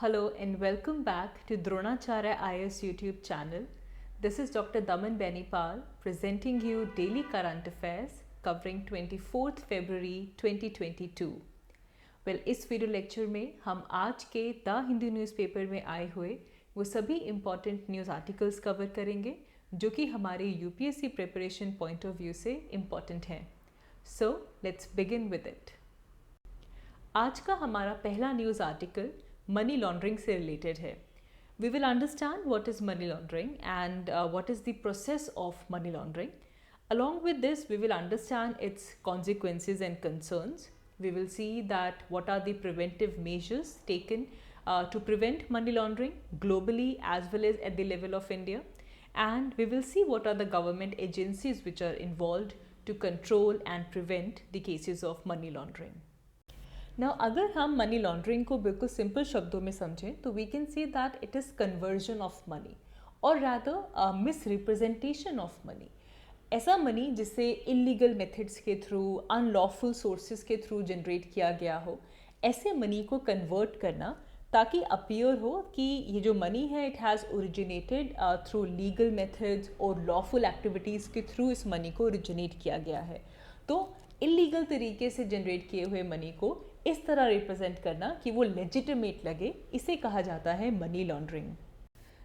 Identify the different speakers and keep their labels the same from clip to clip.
Speaker 1: Hello and welcome back to Dronacharya IS YouTube channel. This is Dr. Daman Benipal presenting you daily current affairs covering 24th February 2022. Well, इस video lecture में हम आज के the Hindu newspaper में आए हुए वो सभी इम्पॉर्टेंट न्यूज़ आर्टिकल्स कवर करेंगे जो कि हमारे UPSC preparation point of view से इम्पॉर्टेंट हैं. So let's begin with it. आज का हमारा पहला न्यूज़ आर्टिकल मनी लॉन्ड्रिंग से रिलेटेड है. We will understand what is money laundering and what is the process of money laundering. Along with this, we will understand its consequences and concerns. We will see that what are the preventive measures taken to prevent money laundering globally as well as at the level of India. And we will see what are the government agencies which are involved to control and prevent the cases of money laundering. Now, अगर हम money laundering को बिल्कुल simple शब्दों में समझें तो we can say that it is conversion of money और rather misrepresentation of money. ऐसा मनी जिसे इलीगल मेथड्स के थ्रू अनलॉफुल सोर्सेज के थ्रू जनरेट किया गया हो, ऐसे मनी को कन्वर्ट करना ताकि अपीयर हो कि ये जो मनी है it has originated through legal methods और लॉफुल एक्टिविटीज़ के थ्रू इस मनी को ओरिजिनेट किया गया है. तो इलीगल तरीके से जनरेट किए हुए मनी को इस तरह रिप्रेजेंट करना कि वो लेजिटिमेट लगे, इसे कहा जाता है money laundering.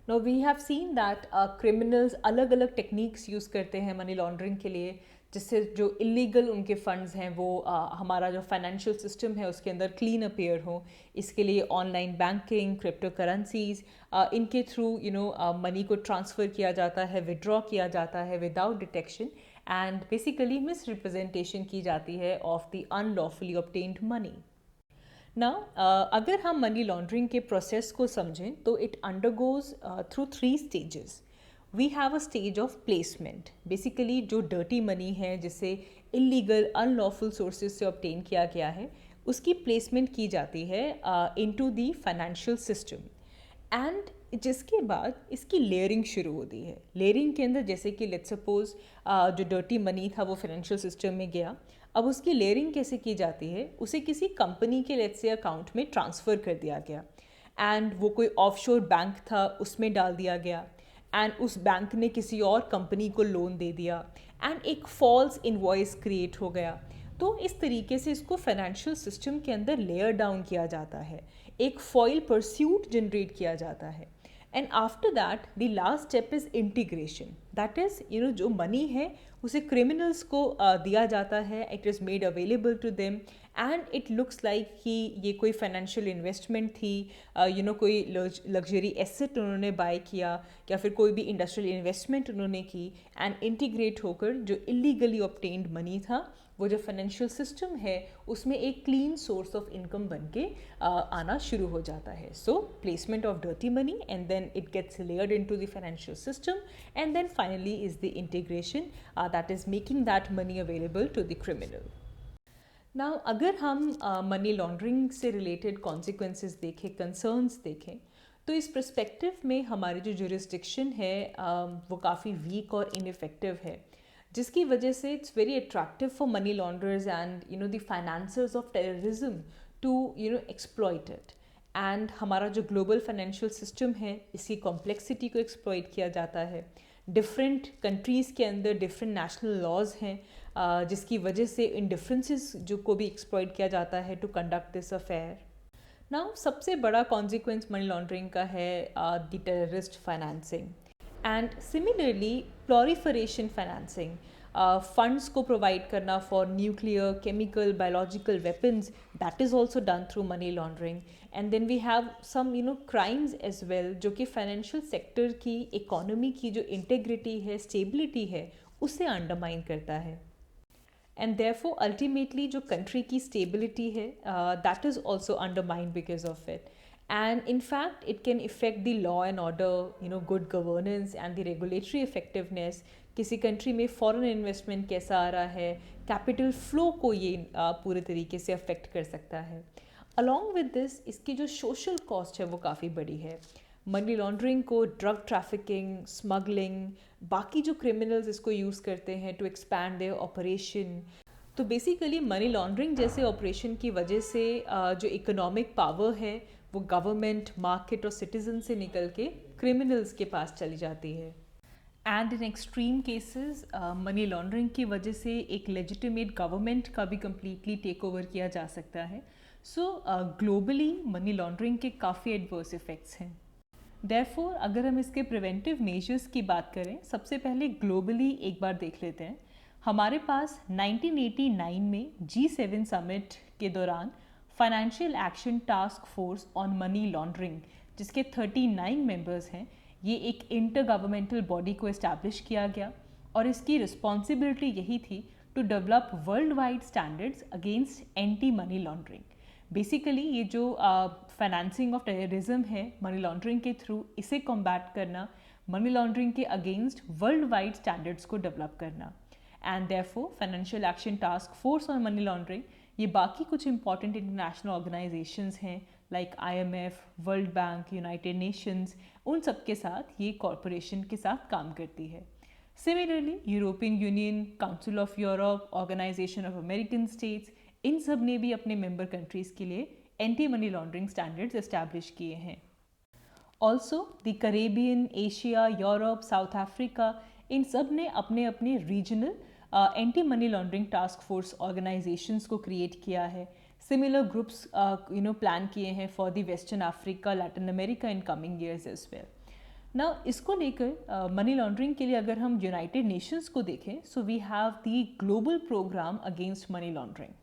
Speaker 1: Now we have seen that criminals अलग अलग टेक्निक्स यूज़ करते हैं मनी लॉन्ड्रिंग के लिए, जिससे जो इलीगल उनके फंड्स हैं वो हमारा जो फाइनेंशियल सिस्टम है उसके अंदर क्लीन अपीयर हो. इसके लिए ऑनलाइन बैंकिंग, क्रिप्टो करेंसीज, इनके थ्रू मनी को ट्रांसफ़र किया जाता है, विड्रॉ किया जाता है without detection and basically miss representation की जाती है of the unlawfully obtained money. Now, अगर हम मनी लॉन्ड्रिंग के प्रोसेस को समझें तो it undergoes through 3 stages. We have a stage of placement. Basically जो डर्टी मनी है जिसे इलीगल अनलॉफुल सोर्सेज से ऑब्टेन किया गया है उसकी प्लेसमेंट की जाती है into the financial system and जिसके बाद इसकी लेयरिंग शुरू होती है. लेयरिंग के अंदर जैसे कि लेट्स सपोज जो डर्टी मनी था वो फाइनेंशियल सिस्टम में गया, अब उसकी लेयरिंग कैसे की जाती है, उसे किसी कंपनी के लेट्स से अकाउंट में ट्रांसफ़र कर दिया गया एंड वो कोई ऑफशोर बैंक था उसमें डाल दिया गया एंड उस बैंक ने किसी और कंपनी को लोन दे दिया एंड एक फॉल्स इनवॉइस क्रिएट हो गया. तो इस तरीके से इसको फाइनेंशियल सिस्टम के अंदर लेयर डाउन किया जाता है, एक फॉइल परस्यूट जनरेट किया जाता है. And after that the last step is integration. That is जो मनी है उसे क्रिमिनल्स को दिया जाता है, it is made available to them and it looks like कि ये कोई फाइनेंशियल इन्वेस्टमेंट थी, कोई लग्जरी एसेट उन्होंने बाय किया या फिर कोई भी इंडस्ट्रियल इन्वेस्टमेंट उन्होंने की एंड इंटीग्रेट होकर जो इलीगली ऑब्टेन्ड मनी था वो जो फाइनेंशियल सिस्टम है उसमें एक क्लीन सोर्स ऑफ इनकम बन के आना शुरू हो जाता है. So placement of dirty money and then it gets layered into the financial system and then finally is the integration that is making that money available to the criminal. Now अगर हम money laundering से related consequences देखें, concerns देखें, तो इस perspective में हमारी जो जुरिस्डिक्शन है वो काफ़ी वीक और इनइफेक्टिव है, जिसकी वजह से it's very attractive for money launderers and the financiers of terrorism to exploit it. And हमारा जो ग्लोबल फाइनेंशियल सिस्टम है इसकी कॉम्प्लेक्सिटी को एक्सप्लॉइट किया जाता है. डिफरेंट कंट्रीज़ के अंदर डिफरेंट नेशनल लॉज हैं जिसकी वजह से इन डिफरेंसेस जो को भी एक्सप्लॉइट किया जाता है to conduct this affair. Now सबसे बड़ा कॉन्सिक्वेंस मनी लॉन्ड्रिंग का है the terrorist financing and similarly proliferation financing. Funds को प्रोवाइड करना for nuclear, chemical, biological weapons, that is also done through money laundering. And then we have some crimes as well जो कि financial sector की economy की जो integrity है, stability है, उसे अंडरमाइन करता है. एंड देयरफॉर अल्टीमेटली जो कंट्री की स्टेबिलिटी है that is also undermined because of it. And in fact, it can affect the law and order, good governance and the regulatory effectiveness. किसी country में foreign investment कैसा आ रहा है, capital flow को ये पूरे तरीके से अफेक्ट कर सकता है. अलॉन्ग विद दिस इसकी जो सोशल कॉस्ट है वो काफ़ी बड़ी है. मनी लॉन्ड्रिंग को ड्रग ट्रैफिकिंग, स्मगलिंग, बाकी जो क्रिमिनल्स इसको यूज़ करते हैं टू एक्सपैंड देयर ऑपरेशन. तो बेसिकली मनी लॉन्ड्रिंग जैसे ऑपरेशन की वजह से जो इकोनॉमिक पावर है वो गवर्नमेंट, मार्केट और सिटीजन से निकल के क्रिमिनल्स के पास चली जाती है। And in extreme cases money laundering की वजह से एक लेजिटिमेट गवर्नमेंट का भी कम्प्लीटली टेक ओवर किया जा सकता है। सो ग्लोबली मनी लॉन्ड्रिंग के काफ़ी एडवर्स इफ़ेक्ट्स हैं। देयरफॉर अगर हम इसके प्रिवेंटिव मेजर्स की बात करें, सबसे पहले ग्लोबली एक बार देख लेते हैं। हमारे पास 1989 में G7 समिट के दौरान financial action task force on money laundering, जिसके 39 मेंबर्स हैं, ये एक इंटर गवर्नमेंटल बॉडी को इस्टेब्लिश किया गया और इसकी रिस्पॉन्सिबिलिटी यही थी to develop worldwide standards against anti money laundering. Basically ये जो फाइनेंसिंग ऑफ टेररिज्म है मनी लॉन्ड्रिंग के थ्रू, इसे कॉम्बैट करना, मनी लॉन्ड्रिंग के अगेंस्ट वर्ल्ड वाइड स्टैंडर्ड्स को डेवलप करना। And therefore financial action task force on money laundering ये बाकी कुछ इंपॉर्टेंट इंटरनेशनल ऑर्गेनाइजेशंस हैं like IMF, world bank, United Nations, उन सब के साथ ये कॉरपोरेशन के साथ काम करती है। Similarly European Union, Council of Europe, Organization of American States, इन सब ने भी अपने मेंबर कंट्रीज़ के लिए anti money laundering standards establish किए हैं। Also the Caribbean, Asia, Europe, South Africa, इन सब ने अपने अपने regional anti money laundering task force organisations को क्रिएट किया है। सिमिलर ग्रुप्स प्लान किए हैं for the Western Africa, Latin America in coming years as well. ना इसको लेकर मनी लॉन्ड्रिंग के लिए अगर हम यूनाइटेड नेशंस को देखें, so we have the global programme against money laundering.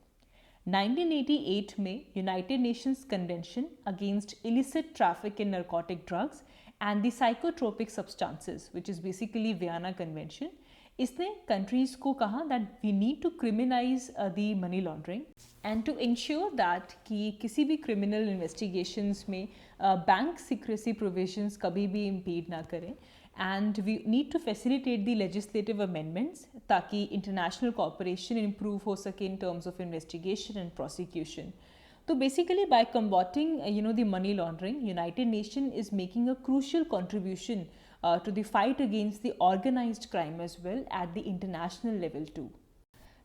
Speaker 1: 1988 में United Nations convention against illicit traffic in narcotic drugs and the psychotropic substances, which is basically Vienna convention, इसने countries को कहा that we need to criminalise the money laundering and to ensure that कि किसी भी criminal investigations में bank secrecy provisions कभी भी impede ना करें। And we need to facilitate the legislative amendments ताकि इंटरनेशनल कॉपरेशन इम्प्रूव हो सके in terms of investigation and prosecution. तो basically by combating the money laundering, United Nations is making a crucial contribution to the fight against the organized crime as well at the international level too.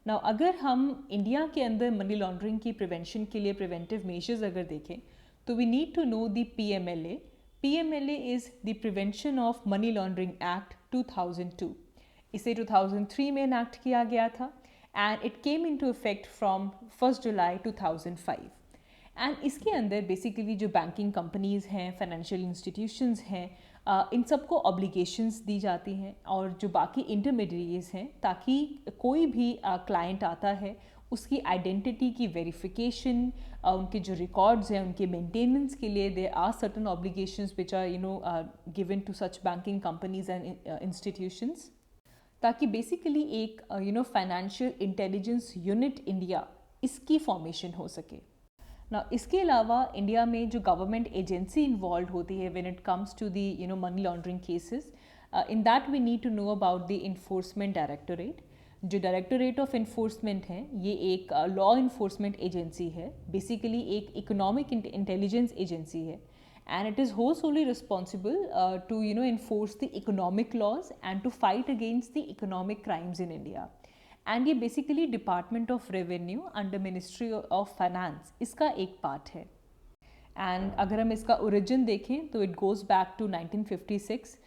Speaker 1: Now अगर हम India के अंदर money laundering की prevention के लिए preventive measures अगर देखें, तो we need to know the PMLA. PMLA is the Prevention of Money Laundering Act 2002. इसे 2003 में इनैक्ट किया गया था and it came into effect from 1 July 2005. And इसके अंदर बेसिकली जो बैंकिंग कंपनीज़ हैं, फाइनेंशियल इंस्टीट्यूशंस हैं, इन सबको ऑब्लिगेशंस दी जाती हैं और जो बाकी इंटरमीडिएट्स हैं, ताकि कोई भी क्लाइंट आता है उसकी आइडेंटिटी की वेरिफिकेशन, उनके जो रिकॉर्ड्स हैं उनके मेंटेनेंस के लिए there are certain obligations which are given to such banking companies and institutions, ताकि बेसिकली एक फाइनेंशियल इंटेलिजेंस यूनिट इंडिया इसकी फॉर्मेशन हो सके। ना इसके अलावा इंडिया में जो गवर्नमेंट एजेंसी इन्वॉल्व होती है when it comes to the money laundering cases, in that we need to know about the enforcement directorate. जो डायरेक्टोरेट ऑफ इन्फोर्समेंट है ये एक लॉ इन्फोर्समेंट एजेंसी है, बेसिकली एक इकोनॉमिक इंटेलिजेंस एजेंसी है, and it is whole solely responsible to enforce the economic laws and to fight against the economic crimes in India. And ये basically Department of Revenue under Ministry of Finance इसका एक part है। And अगर हम इसका origin देखें तो it goes back to 1956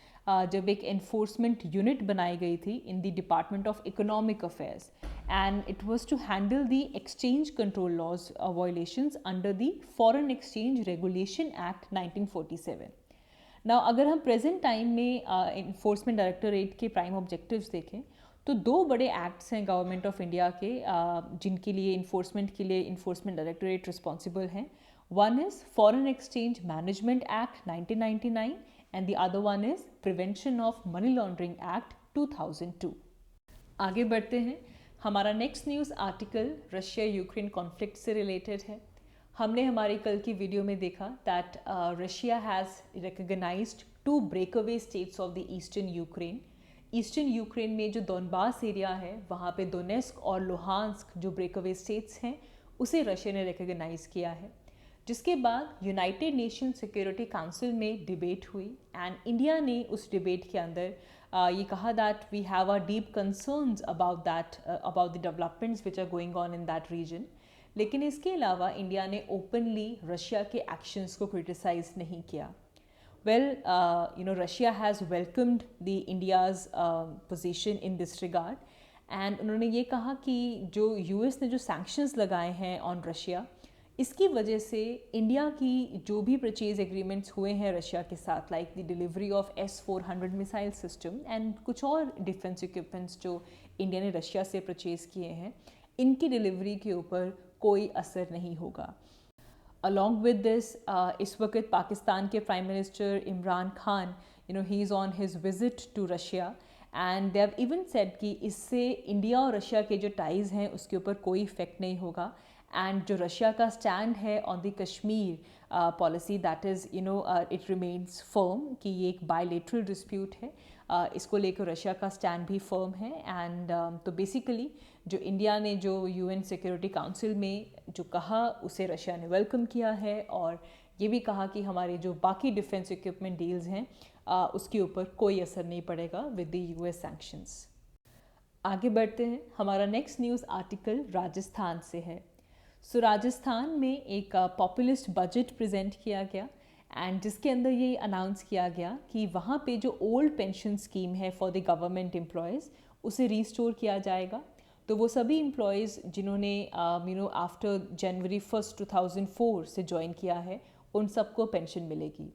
Speaker 1: जब एक एनफोर्समेंट यूनिट बनाई गई थी in the department of economic affairs, and it was to handle the exchange control laws violations under the foreign exchange regulation act 1947। Now अगर हम प्रेजेंट टाइम में enforcement directorate के prime objectives देखें तो दो बड़े एक्ट्स हैं गवर्नमेंट ऑफ इंडिया के जिनके लिए इन्फोर्समेंट के लिए इन्फोर्समेंट डायरेक्टोरेट रिस्पॉन्सिबल हैं। One is foreign exchange management act 1999 and the other one is Prevention of Money Laundering Act 2002. आगे बढ़ते हैं। हमारा next news article Russia Ukraine conflict से रिलेटेड है। हमने हमारी कल की वीडियो में देखा that Russia has recognised 2 breakaway states of the eastern Ukraine. Eastern Ukraine में जो दोनबास एरिया है वहाँ पे दोनेस्क और लुहांस्क जो ब्रेकअवे स्टेट्स हैं उसे रशिया ने रिकग्नाइज़ किया है, जिसके बाद यूनाइटेड नेशन सिक्योरिटी काउंसिल में डिबेट हुई एंड इंडिया ने उस डिबेट के अंदर ये कहा that we have a deep concerns about the developments which are going on in that region. लेकिन इसके अलावा इंडिया ने ओपनली रशिया के एक्शंस को क्रिटिसाइज नहीं किया. Well, Russia has welcomed the India's position in this regard, and उन्होंने ये कहा कि जो US ने जो sanctions लगाए हैं on Russia, इसकी वजह से इंडिया की जो भी परचेज एग्रीमेंट्स हुए हैं रशिया के साथ, like the delivery of S-400 missile system and कुछ और डिफेंस इक्विपमेंट्स जो इंडिया ने रशिया से परचेज किए हैं, इनकी डिलीवरी के ऊपर कोई असर नहीं होगा. Along with this, इस वक्त पाकिस्तान के prime minister Imran Khan, he is on his visit to Russia, and they have even said कि इससे इंडिया और रशिया के जो टाइज़ हैं उसके ऊपर कोई इफेक्ट नहीं होगा. एंड जो रशिया का स्टैंड है on the Kashmir policy, that is it remains firm कि ये एक बायलेटरल डिस्प्यूट है. इसको लेकर रशिया का स्टैंड भी फर्म है. एंड तो बेसिकली जो इंडिया ने जो UN सिक्योरिटी काउंसिल में जो कहा उसे रशिया ने वेलकम किया है, और ये भी कहा कि हमारे जो बाकी डिफेंस इक्विपमेंट डील्स हैं उसके ऊपर कोई असर नहीं पड़ेगा विद द US सैंक्शंस. आगे बढ़ते हैं. हमारा नेक्स्ट न्यूज़ आर्टिकल राजस्थान से है. सो राजस्थान में एक पॉपुलिस्ट बजट प्रेजेंट किया गया, एंड जिसके अंदर ये अनाउंस किया गया कि वहाँ पे जो ओल्ड पेंशन स्कीम है फॉर द गवर्नमेंट एम्प्लॉयज़ उसे रीस्टोर किया जाएगा. तो वो सभी एम्प्लॉयज़ जिन्होंने आफ्टर जनवरी 1 2004 से ज्वाइन किया है उन सबको पेंशन मिलेगी.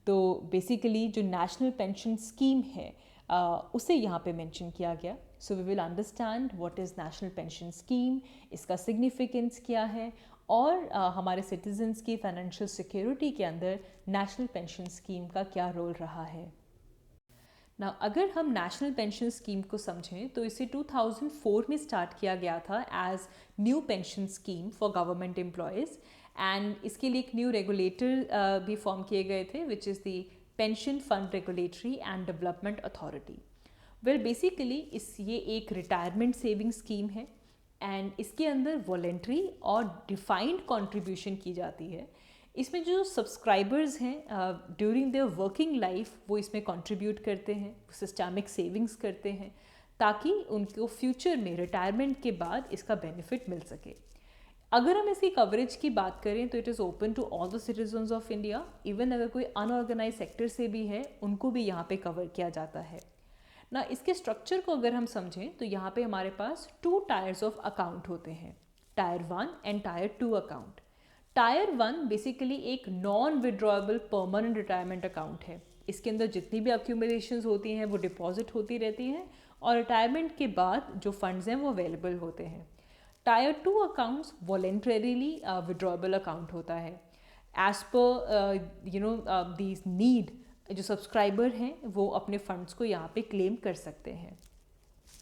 Speaker 1: तो बेसिकली जो नेशनल पेंशन स्कीम है उसे यहाँ पे मेंशन किया गया. So we will understand what is national pension scheme, इसका सिग्निफिकेंस क्या है, और हमारे सिटीजन्स की फाइनेंशियल सिक्योरिटी के अंदर नेशनल पेंशन स्कीम का क्या रोल रहा है. ना अगर हम नेशनल पेंशन स्कीम को समझें तो इसे 2004 में स्टार्ट किया गया था as new pension scheme for government employees, and इसके लिए एक न्यू रेगुलेटर भी फॉर्म किए गए थे which is the pension fund regulatory and development authority. Well basically ये एक रिटायरमेंट सेविंग स्कीम है, एंड इसके अंदर वॉलेंट्री और डिफाइंड कंट्रीब्यूशन की जाती है. इसमें जो सब्सक्राइबर्स हैं ड्यूरिंग देयर वर्किंग लाइफ वो इसमें कंट्रीब्यूट करते हैं, सिस्टमिक सेविंग्स करते हैं, ताकि उनको फ्यूचर में रिटायरमेंट के बाद इसका बेनिफिट मिल सके. अगर हम इसकी कवरेज की बात करें तो it is open to all the citizens of India. Even अगर कोई अनऑर्गेनाइज सेक्टर से भी है उनको भी यहाँ पे कवर किया जाता है ना. इसके स्ट्रक्चर को अगर हम समझें तो यहाँ पे हमारे पास 2 टायर्स ऑफ अकाउंट होते हैं, tier 1 and tier 2 account. Tier 1 basically एक non withdrawable permanent retirement account है. इसके अंदर जितनी भी अक्यूमुलेशंस होती हैं वो डिपॉजिट होती रहती हैं, और रिटायरमेंट के बाद जो फंड्स हैं वो अवेलेबल होते हैं. Tyre 2 accounts voluntarily withdrawable account होता है. एज पर दिस नीड जो सब्सक्राइबर हैं वो अपने फंड्स को यहाँ पे क्लेम कर सकते हैं.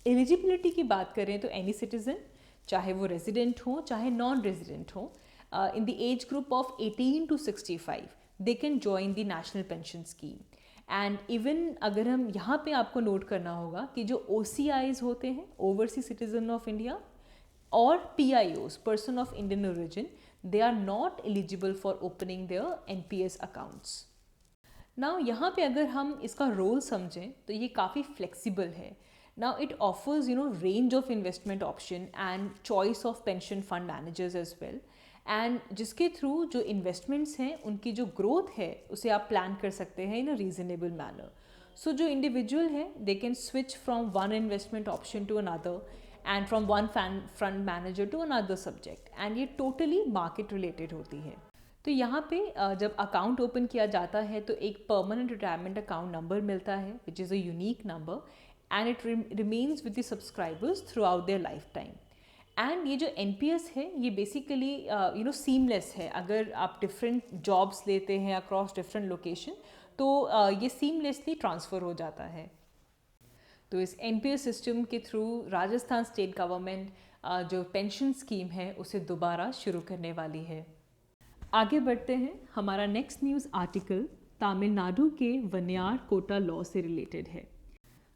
Speaker 1: एलिजिबिलिटी की बात करें तो एनी सिटीज़न, चाहे वो रेजिडेंट हो चाहे नॉन रेजिडेंट हो, in the age group of 18 to 65 they can join the national pension scheme. and even अगर हम यहाँ पे आपको नोट करना होगा कि जो OCIs होते हैं, ओवरसीज सिटीजन ऑफ इंडिया, और PIOs, person of Indian origin, they are not eligible for opening their NPS accounts. Now यहाँ पे अगर हम इसका रोल समझें तो ये काफ़ी फ्लेक्सिबल है. Now it offers range of investment option and choice of pension fund managers as well, and जिसके थ्रू जो इन्वेस्टमेंट्स हैं उनकी जो ग्रोथ है उसे आप प्लान कर सकते हैं इन अ रीजनेबल मैनर. सो जो इंडिविजुअल है they can switch from one investment option to another and from one fund manager to another subject, and ये टोटली मार्केट रिलेटेड होती है. तो यहाँ पे जब अकाउंट ओपन किया जाता है तो एक परमानेंट रिटायरमेंट अकाउंट नंबर मिलता है which is a unique number, and it remains with the subscribers through out their life time. And ये जो NPS है ये बेसिकली सीमलेस है. अगर आप डिफरेंट जॉब्स लेते हैं अक्रॉस डिफरेंट लोकेशन तो ये सीमलेसली ट्रांसफ़र हो जाता है. तो इस NPS सिस्टम के थ्रू राजस्थान स्टेट गवर्नमेंट जो पेंशन स्कीम है उसे दोबारा शुरू करने वाली है. आगे बढ़ते हैं. हमारा नेक्स्ट न्यूज़ आर्टिकल तमिलनाडु के वन्यार कोटा लॉ से रिलेटेड है.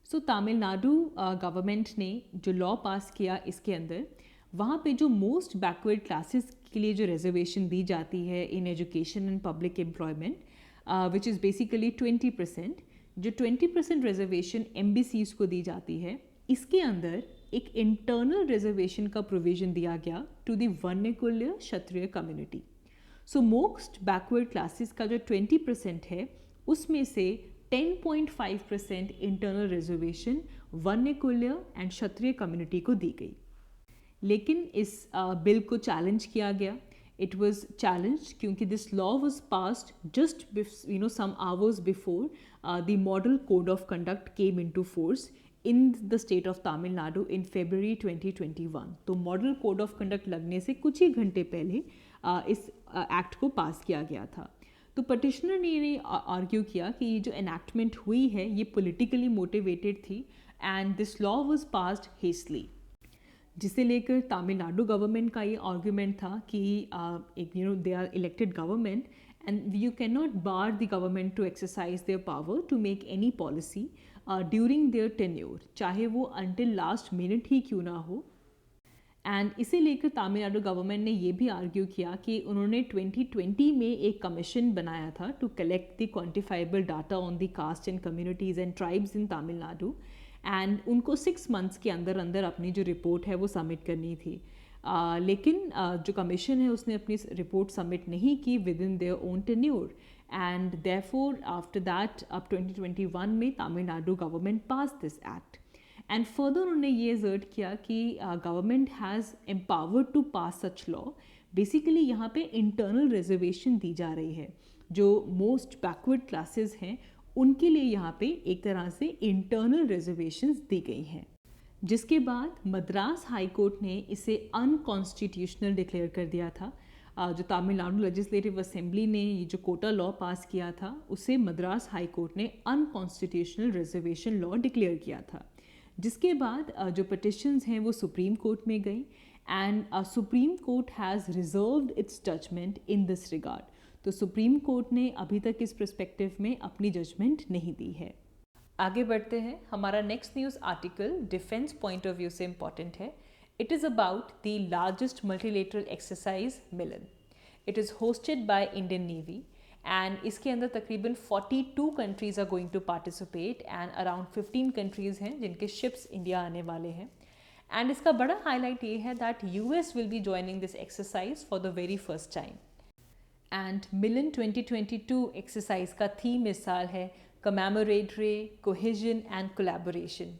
Speaker 1: सो तमिलनाडु गवर्नमेंट ने जो लॉ पास किया इसके अंदर वहाँ पे जो मोस्ट बैकवर्ड क्लासेस के लिए जो रिजर्वेशन दी जाती है in education and public employment which is basically 20%, जो 20% रिजर्वेशन MBCs को दी जाती है, इसके अंदर एक इंटरनल रिजर्वेशन का प्रोविजन दिया गया to the Vanniyakula Kshatriya community. So most backward classes का जो 20% है उसमें से 10.5% internal reservation Vanniyakula and Kshatriya community को दी गई। लेकिन इस बिल को चैलेंज किया गया। इट वॉज चैलेंज क्योंकि this law was passed just some hours before the model code of conduct came into force in the state of Tamil Nadu in February 2021। तो मॉडल कोड ऑफ कंडक्ट लगने से कुछ ही घंटे पहले इस एक्ट को पास किया गया था। तो पटिशनर ने आर्ग्यू किया कि ये जो एनैक्टमेंट हुई है ये पॉलिटिकली मोटिवेटेड थी and this law was passed hastily, जिसे लेकर तमिलनाडु गवर्नमेंट का ये आर्ग्यूमेंट था कि they are elected government and you can not bar the government to exercise their power to make any policy during their tenure, चाहे वो until last minute ही क्यों ना हो। एंड इसे लेकर तमिलनाडु गवर्नमेंट ने ये भी आर्ग्यू किया कि उन्होंने 2020 में एक कमीशन बनाया था to collect the quantifiable data on the caste and communities and tribes in Tamil Nadu, and उनको 6 मंथ्स के अंदर अंदर अपनी जो रिपोर्ट है वो सबमिट करनी थी। लेकिन जो कमीशन है उसने अपनी रिपोर्ट सबमिट नहीं की within their own tenure, and therefore after that अब 2021 में Tamil Nadu government pass this act. And further उन्होंने ये असर्ट किया कि government has empowered to pass such law. Basically यहाँ पे इंटरनल रिजर्वेशन दी जा रही है, जो मोस्ट बैकवर्ड क्लासेस हैं उनके लिए यहाँ पे एक तरह से इंटरनल रिजर्वेशंस दी गई हैं, जिसके बाद मद्रास हाई कोर्ट ने इसे अनकॉन्स्टिट्यूशनल डिक्लेयर कर दिया था। जो तमिलनाडु लेजिस्लेटिव असेंबली ने ये जो कोटा लॉ पास किया था उसे मद्रास हाई कोर्ट ने अनकॉन्स्टिट्यूशनल रिजर्वेशन लॉ डिक्लेयर किया था, जिसके बाद जो पिटिशंस हैं वो सुप्रीम कोर्ट में गई and supreme court has reserved its judgement in this regard. तो सुप्रीम कोर्ट ने अभी तक इस पर्सपेक्टिव में अपनी जजमेंट नहीं दी है। आगे बढ़ते हैं। हमारा next news article defence point of view से इम्पॉर्टेंट है। It is about the largest multilateral exercise Milan. It is hosted by Indian navy and इसके अंदर तकरीबन 42 countries are going to participate and around 15 countries हैं जिनके शिप्स इंडिया आने वाले हैं। एंड इसका बड़ा हाईलाइट ये है that US will be joining this exercise for the very first time. And Milan 2022 exercise का थीम इस साल है कमेमोरेटरी, कोहेजन एंड कोलैबोरेशन।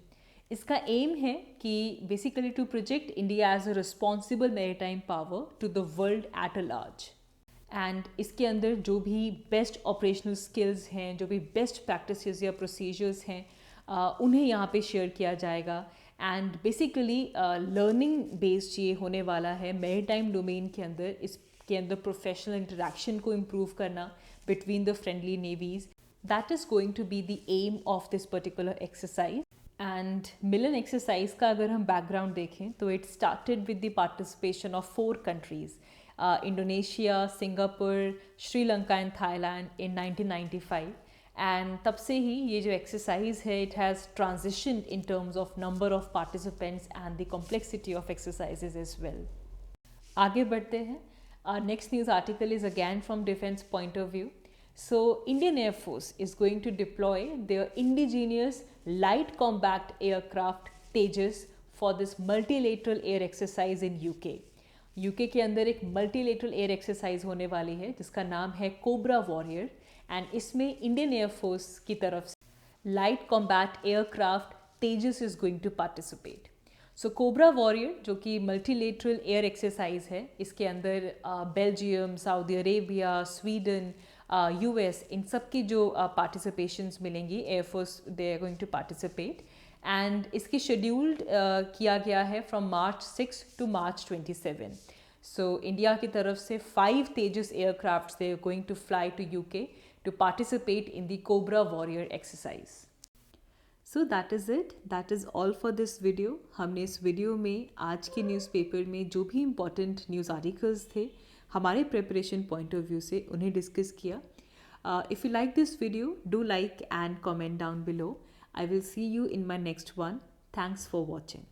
Speaker 1: इसका एम है कि basically to project India as a responsible maritime power to the world at a large. And इसके अंदर जो भी बेस्ट ऑपरेशनल स्किल्स हैं, जो भी बेस्ट प्रैक्टिसेस या प्रोसीजर्स हैं, उन्हें यहाँ पे शेयर किया जाएगा। एंड बेसिकली लर्निंग बेस्ड ये होने वाला है मैरीटाइम डोमेन के अंदर। इसके अंदर प्रोफेशनल इंटरेक्शन को इम्प्रूव करना between the friendly navies, that is going to be the aim of this particular exercise. And Milan exercise का अगर हम बैकग्राउंड देखें तो it started with the participation of 4 countries, Indonesia, Singapore, Sri Lanka and Thailand in 1995। And तब से ही ये जो एक्सरसाइज है it has transition in terms of number of participants and the complexity of exercises as well. आगे बढ़ते हैं। Next news article is again from defence point of view. So Indian Air Force is going to deploy their indigenous light combat aircraft Tejas for this multilateral air exercise in UK. UK के अंदर एक multilateral air exercise होने वाली है जिसका नाम है Cobra Warrior, and इसमें इंडियन एयरफोर्स की तरफ से light combat aircraft Tejas is going to participate. So Cobra Warrior जो कि मल्टीलेटरल एयर एक्सरसाइज है, इसके अंदर Belgium, Saudi Arabia, Sweden, US इन सब की जो पार्टिसिपेशंस मिलेंगी, air force they are going to participate. And इसकी शेड्यूल्ड किया गया है फ्रॉम March 6 to March 27। सो इंडिया की तरफ से 5 Tejas aircrafts they are going to fly to UK to participate in the Cobra Warrior exercise. So that is it. That is all for this video. हमने इस video में आज के newspaper में जो भी इम्पॉर्टेंट न्यूज़ आर्टिकल्स थे हमारे प्रिपरेशन पॉइंट ऑफ व्यू से उन्हें डिस्कस किया। If you like this video, do like and comment down below. I will see you in my next one. Thanks for watching.